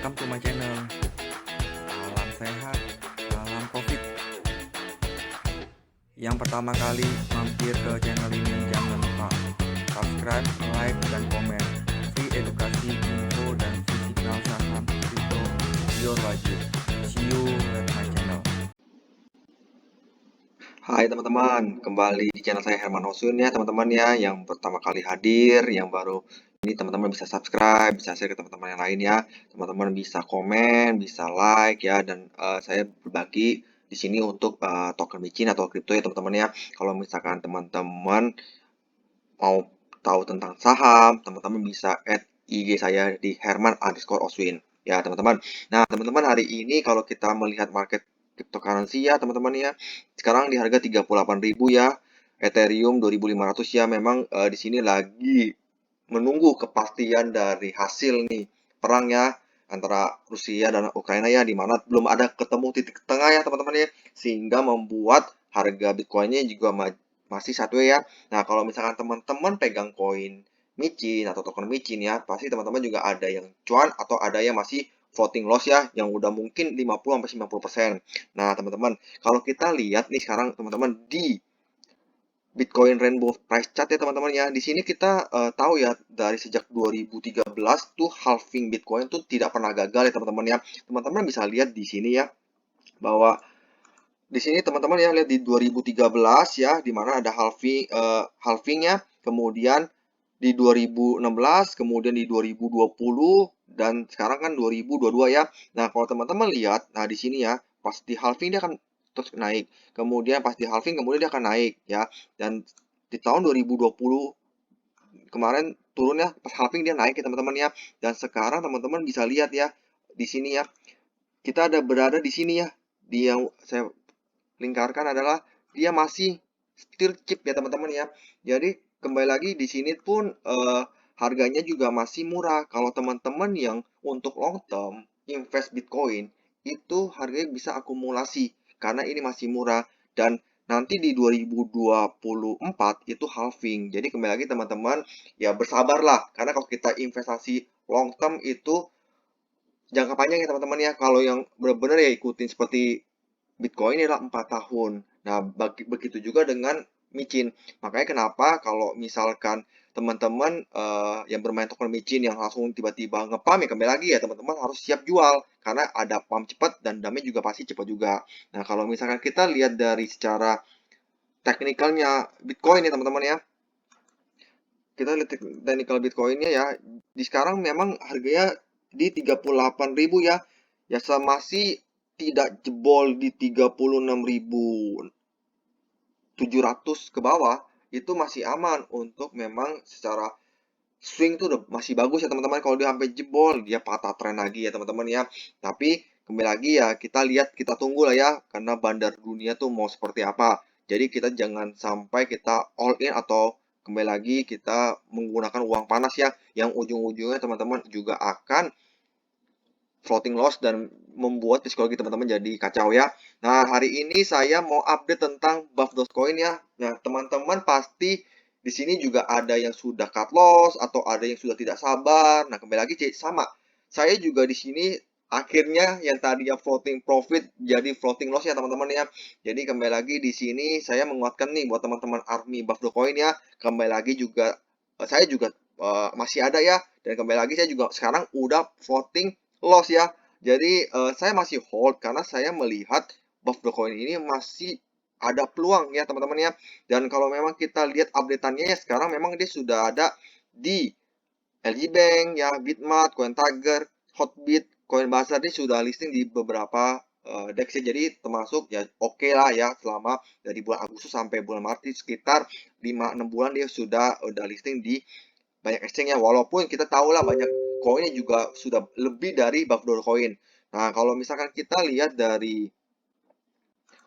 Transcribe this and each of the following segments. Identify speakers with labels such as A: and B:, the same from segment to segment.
A: Welcome to my channel. Salam sehat, salam profit. Yang pertama kali mampir ke channel ini jangan lupa subscribe, like, dan komen. Free edukasi, info, dan fisikal saham kripto your wajib. See you at my channel.
B: Hai teman-teman, kembali di channel saya Herman Hosun ya teman-teman ya. Yang pertama kali hadir, yang baru ini teman-teman bisa subscribe, bisa share ke teman-teman yang lain ya. Teman-teman bisa komen, bisa like ya, dan saya berbagi di sini untuk token micin atau kripto ya teman-teman ya. Kalau misalkan teman-teman mau tahu tentang saham, teman-teman bisa add IG saya di Herman_Oswin ya teman-teman. Nah teman-teman, hari ini kalau kita melihat market cryptocurrency ya teman-teman ya, sekarang di harga 38.000 ya, Ethereum 2.500 ya. Memang di sini lagi menunggu kepastian dari hasil nih perang ya antara Rusia dan Ukraina ya, dimana belum ada ketemu titik tengah ya teman-teman ya, sehingga membuat harga Bitcoinnya juga masih satu ya. Nah kalau misalkan teman-teman pegang koin micin atau token micin ya, pasti teman-teman juga ada yang cuan atau ada yang masih floating loss ya, yang udah mungkin 50-90%. Nah teman-teman, kalau kita lihat nih sekarang teman-teman di Bitcoin Rainbow Price Chart ya teman-teman ya. Di sini kita tahu ya, dari sejak 2013 tuh halving Bitcoin tuh tidak pernah gagal ya teman-teman ya. Teman-teman bisa lihat di sini ya, bahwa di sini teman-teman ya, lihat di 2013 ya, di mana ada halvingnya, kemudian di 2016, kemudian di 2020, dan sekarang kan 2022 ya. Nah, kalau teman-teman lihat, nah di sini ya, pas di halving dia akan terus naik. Kemudian pas di halving kemudian dia akan naik ya. Dan di tahun 2020 kemarin turun ya, pas halving dia naik ya teman-teman ya. Dan sekarang teman-teman bisa lihat ya, di sini ya, kita ada berada di sini ya. Di yang saya lingkarkan adalah dia masih still cheap ya teman-teman ya. Jadi kembali lagi di sini pun harganya juga masih murah. Kalau teman-teman yang untuk long term invest Bitcoin, itu harganya bisa akumulasi karena ini masih murah, dan nanti di 2024 itu halving. Jadi kembali lagi teman-teman ya, bersabarlah, karena kalau kita investasi long term itu jangka panjang ya teman-teman ya. Kalau yang benar-benar ya ikutin seperti Bitcoin adalah 4 tahun. Nah, begitu juga dengan micin. Makanya kenapa kalau misalkan teman-teman yang bermain token micin yang langsung tiba-tiba ngepam ya, kembali lagi ya teman-teman harus siap jual karena ada pump cepat dan damai juga pasti cepat juga. Nah, kalau misalkan kita lihat dari secara teknikalnya Bitcoin ya teman-teman ya. Kita lihat teknikal Bitcoinnya ya. Di sekarang memang harganya di 38.000 ya. Ya masih tidak jebol di 36.700 ke bawah, itu masih aman untuk memang secara swing tuh udah masih bagus ya teman-teman. Kalau dia sampai jebol, dia patah tren lagi ya teman-teman ya. Tapi kembali lagi ya, kita lihat, kita tunggu lah ya, karena bandar dunia tuh mau seperti apa. Jadi kita jangan sampai kita all in atau kembali lagi kita menggunakan uang panas ya, yang ujung-ujungnya teman-teman juga akan floating loss dan membuat psikologi teman-teman jadi kacau ya. Nah, hari ini saya mau update tentang Buff Dogecoin ya. Nah, teman-teman pasti di sini juga ada yang sudah cut loss atau ada yang sudah tidak sabar. Nah, kembali lagi sama. Saya juga di sini akhirnya yang tadinya floating profit jadi floating loss ya teman-teman ya. Jadi kembali lagi di sini saya menguatkan nih buat teman-teman Army Buff Dogecoin ya. Kembali lagi juga saya juga masih ada ya, dan kembali lagi saya juga sekarang udah floating loss ya. Jadi saya masih hold karena saya melihat Buff Dogecoin ini masih ada peluang ya teman-teman ya. Dan kalau memang kita lihat update-annya ya, sekarang memang dia sudah ada di LG Bank ya, Bitmart, CoinTiger, Hotbit, Coinbase, ini sudah listing di beberapa DEX ya. Jadi termasuk ya oke lah ya, selama dari bulan Agustus sampai bulan Maret sekitar 5-6 bulan dia udah listing di banyak exchange ya. Walaupun kita tahu lah banyak koinnya juga sudah lebih dari Buff Dogecoin. Nah, kalau misalkan kita lihat dari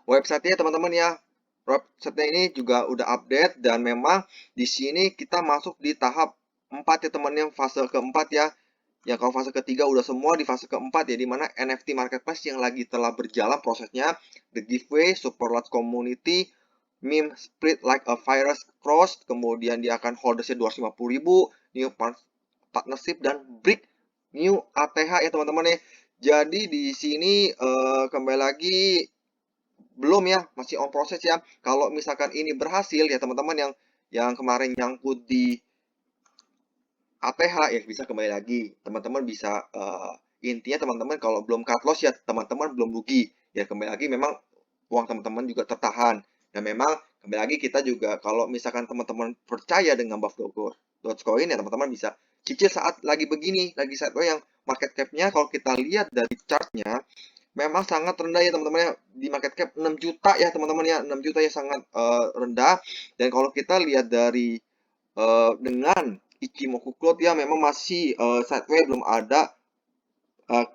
B: website-nya teman-teman ya, website ini juga udah update, dan memang di sini kita masuk di tahap 4 ya teman, yang fase keempat ya. Ya kalau fase ketiga udah semua, di fase keempat ya, dimana NFT marketplace yang lagi telah berjalan prosesnya, the giveaway, super large community, meme spread like a virus cross, kemudian dia akan holdersnya 250.000, new partnership, dan break new ATH ya teman-teman ya. Jadi di sini kembali lagi belum ya, masih on proses ya. Kalau misalkan ini berhasil ya teman-teman yang kemarin nyangkut di ATH ya bisa kembali lagi. Teman-teman bisa intinya teman-teman kalau belum cut loss ya teman-teman belum rugi. Ya kembali lagi memang uang teman-teman juga tertahan. Dan memang kembali lagi kita juga kalau misalkan teman-teman percaya dengan Buff Dogecoin ya teman-teman bisa cicil saat lagi begini, lagi sideways yang market cap-nya kalau kita lihat dari chart-nya memang sangat rendah ya teman-teman ya, di market cap 6 juta ya teman-teman ya, 6 juta ya sangat rendah. Dan kalau kita lihat dari dengan Ichimoku Cloud ya memang masih sideways, belum ada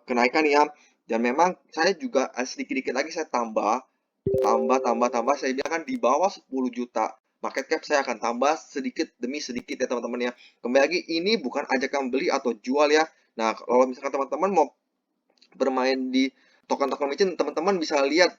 B: kenaikan ya. Dan memang saya juga sedikit-sedikit lagi saya tambah saya bilang kan di bawah 10 juta market cap saya akan tambah sedikit demi sedikit ya teman-teman ya. Kembali lagi ini bukan ajakan beli atau jual ya. Nah kalau misalkan teman-teman mau bermain di token-token micin, teman-teman bisa lihat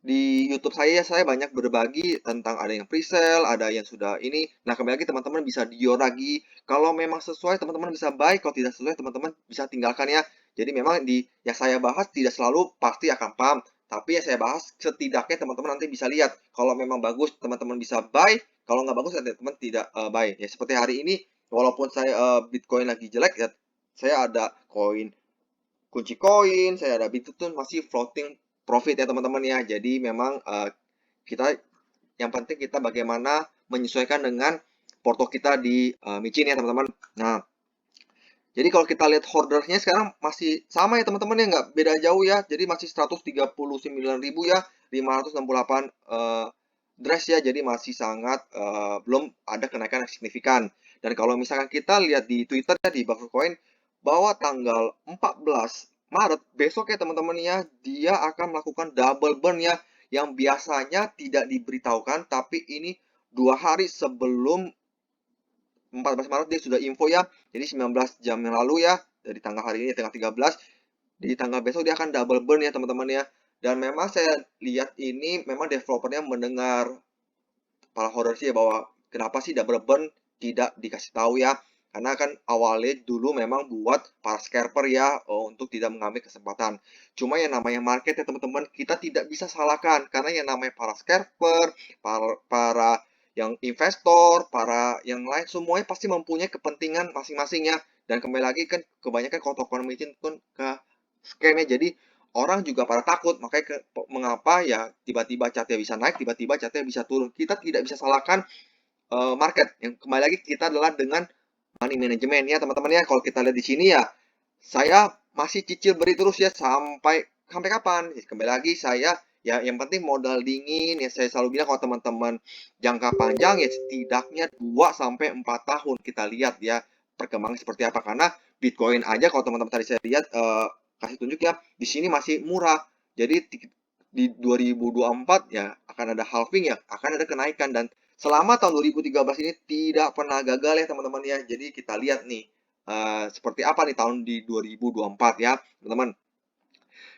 B: di YouTube saya banyak berbagi tentang ada yang pre-sale, ada yang sudah ini. Nah, kembali lagi teman-teman bisa dior lagi. Kalau memang sesuai teman-teman bisa buy, kalau tidak sesuai teman-teman bisa tinggalkan ya. Jadi memang di yang saya bahas tidak selalu pasti akan paham, tapi yang saya bahas setidaknya teman-teman nanti bisa lihat. Kalau memang bagus teman-teman bisa buy, kalau nggak bagus teman-teman tidak buy. Ya seperti hari ini walaupun saya Bitcoin lagi jelek ya, saya ada koin kunci koin, saya ada Bituton masih floating profit ya teman-teman ya. Jadi memang kita yang penting kita bagaimana menyesuaikan dengan porto kita di micin ya teman-teman. Nah, jadi kalau kita lihat ordernya sekarang masih sama ya teman-teman ya, nggak beda jauh ya. Jadi masih 139.000 ya, 568 dress ya. Jadi masih sangat belum ada kenaikan yang signifikan. Dan kalau misalkan kita lihat di Twitter ya di Buffercoin bahwa tanggal 14 Maret besok ya teman-teman ya, dia akan melakukan double burn ya, yang biasanya tidak diberitahukan, tapi ini 2 hari sebelum 14 Maret dia sudah info ya. Jadi 19 jam yang lalu ya, dari tanggal hari ini tanggal 13, di tanggal besok dia akan double burn ya teman-teman ya. Dan memang saya lihat ini memang developernya mendengar para hodler sih ya bahwa kenapa sih double burn tidak dikasih tahu ya. Karena kan awalnya dulu memang buat para scalper ya untuk tidak mengambil kesempatan. Cuma yang namanya market ya teman-teman kita tidak bisa salahkan karena yang namanya para scalper, para yang investor, para yang lain semuanya pasti mempunyai kepentingan masing-masing ya. Dan kembali lagi kan kebanyakan kalau token micin pun ke scam ya. Jadi orang juga pada takut, makanya mengapa ya tiba-tiba catnya bisa naik, tiba-tiba catnya bisa turun. Kita tidak bisa salahkan market. Yang kembali lagi kita adalah dengan money management ya teman-teman ya. Kalau kita lihat di sini ya, saya masih cicil beri terus ya sampai kapan? Ya, kembali lagi saya ya yang penting modal dingin ya saya selalu bilang kalau teman-teman jangka panjang ya setidaknya 2 sampai 4 tahun kita lihat ya perkembangan seperti apa karena Bitcoin aja kalau teman-teman tadi saya lihat kasih tunjuk ya di sini masih murah. Jadi di 2024 ya akan ada halving ya, akan ada kenaikan dan selama tahun 2013 ini tidak pernah gagal ya teman-teman ya. Jadi kita lihat nih seperti apa nih tahun di 2024 ya, teman-teman.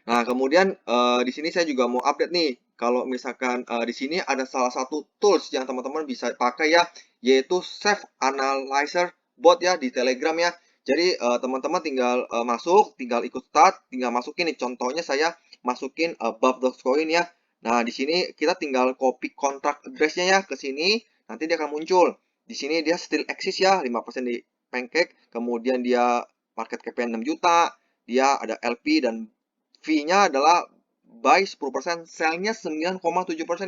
B: Nah, kemudian di sini saya juga mau update nih. Kalau misalkan di sini ada salah satu tools yang teman-teman bisa pakai ya, yaitu Safe Analyzer Bot ya di Telegram ya. Jadi teman-teman tinggal masuk, tinggal ikut start, tinggal masukin nih. Contohnya saya masukin Bub.coin ya. Nah, di sini kita tinggal copy kontrak address-nya ya ke sini, nanti dia akan muncul. Di sini dia still exist ya, 5% di Pancake, kemudian dia market cap 6 juta, dia ada LP dan fee-nya adalah buy 10%, sell-nya 9,7%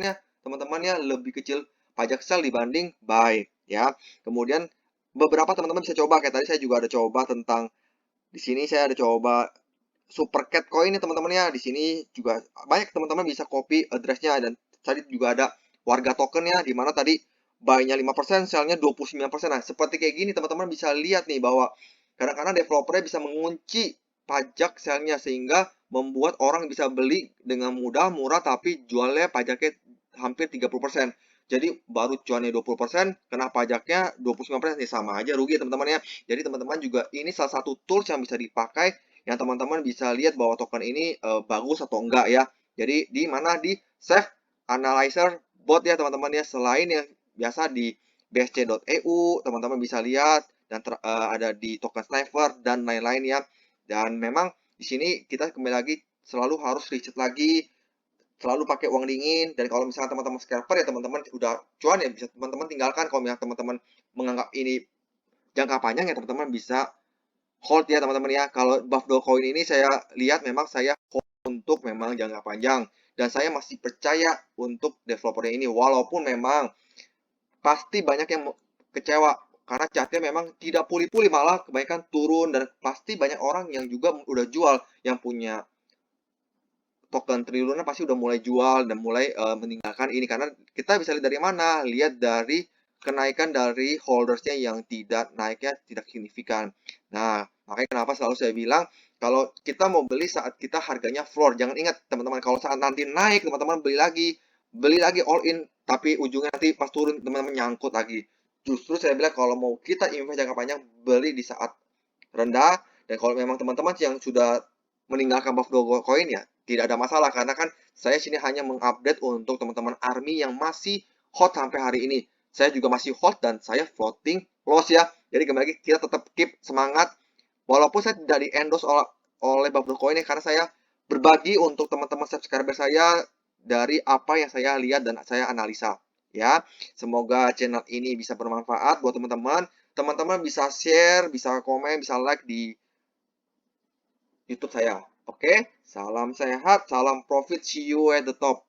B: ya. Teman-teman ya, lebih kecil pajak sell dibanding buy ya. Kemudian beberapa teman-teman bisa coba kayak tadi saya juga ada coba tentang di sini saya ada coba Super Cat Coin nih teman-teman ya. Di sini juga banyak teman-teman bisa copy address-nya dan tadi juga ada warga token ya di mana tadi buy-nya 5%, sell-nya 29%. Nah, seperti kayak gini teman-teman bisa lihat nih bahwa kadang-kadang developernya bisa mengunci pajak sell-nya sehingga membuat orang bisa beli dengan mudah, murah tapi jualnya pajaknya hampir 30%. Jadi baru cuannya 20%, kena pajaknya 29%, ya sama aja rugi teman-teman ya. Jadi teman-teman juga ini salah satu tools yang bisa dipakai yang teman-teman bisa lihat bahwa token ini bagus atau enggak ya. Jadi di mana di Safe Analyzer Bot ya teman-teman ya. Selain yang biasa di bsc.eu, teman-teman bisa lihat dan ada di token Sniper dan lain-lain ya. Dan memang di sini kita kembali lagi selalu harus riset lagi, selalu pakai uang dingin. Dan kalau misalnya teman-teman scalper ya teman-teman udah cuan ya bisa teman-teman tinggalkan. Kalau misalnya teman-teman menganggap ini jangka panjang ya teman-teman bisa hold ya teman-teman ya. Kalau buff Dogecoin ini saya lihat memang saya hold untuk memang jangka panjang dan saya masih percaya untuk developernya ini walaupun memang pasti banyak yang kecewa karena chartnya memang tidak pulih-pulih, malah kebanyakan turun, dan pasti banyak orang yang juga udah jual, yang punya token triliunan pasti udah mulai jual dan mulai meninggalkan ini karena kita bisa lihat dari mana? Lihat dari kenaikan dari holdersnya yang tidak naiknya tidak signifikan. Nah, makanya kenapa selalu saya bilang kalau kita mau beli saat kita harganya floor, jangan ingat teman-teman kalau saat nanti naik teman-teman beli lagi all in, tapi ujungnya nanti pas turun teman-teman nyangkut lagi. Justru saya bilang kalau mau kita invest jangka panjang beli di saat rendah, dan kalau memang teman-teman yang sudah meninggalkan buff Dogecoin ya tidak ada masalah karena kan saya sini hanya mengupdate untuk teman-teman army yang masih hot sampai hari ini. Saya juga masih hot dan saya floating loss ya. Jadi kembali lagi kita tetap keep semangat walaupun saya tidak di endorse oleh buff Dogecoin ya karena saya berbagi untuk teman-teman subscriber saya dari apa yang saya lihat dan saya analisa ya. Semoga channel ini bisa bermanfaat buat teman-teman. Teman-teman bisa share, bisa komen, bisa like di YouTube saya. Oke, salam sehat, salam profit, see you at the top.